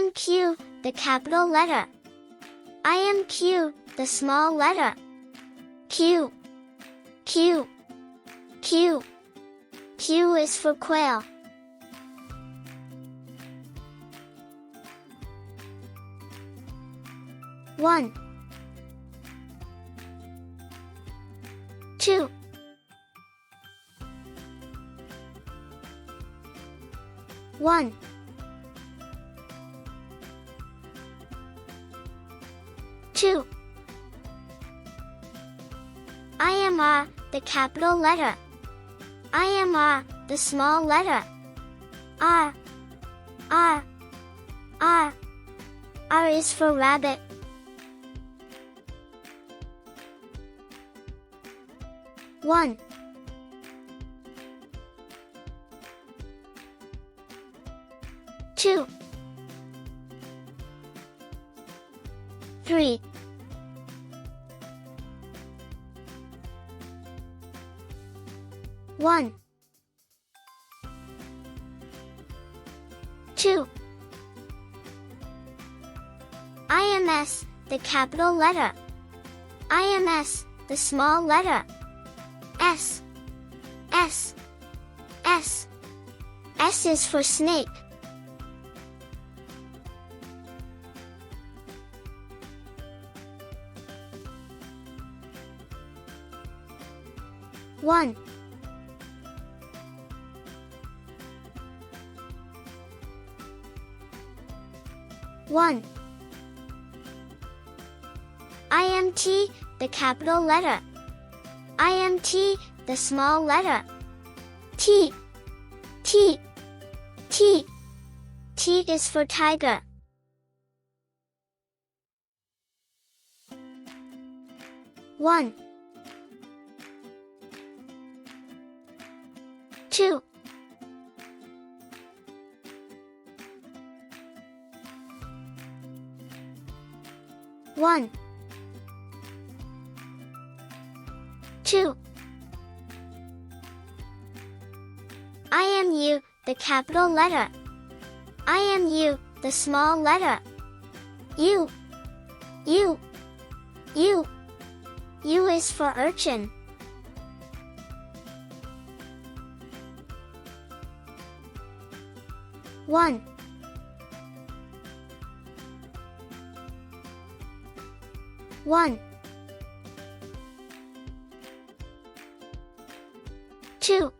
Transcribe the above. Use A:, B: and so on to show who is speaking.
A: am Q, the capital letter. I am Q, the small letter. Q. Q. Q. Q is for quail. One. Two. One. Two. I am R, the capital letter. I am R, the small letter. R. R. R. R is for rabbit. One. Two. Three. One. Two. I am S, the capital letter. I am S, the small letter. S. S. S. S is for snake. One. One. I am T, the capital letter. I am T, the small letter. T. T. T. T is for tiger. One. Two. One. Two. I am U, the capital letter. I am U, the small letter. U. U. U. U is for urchin. One. One. Two.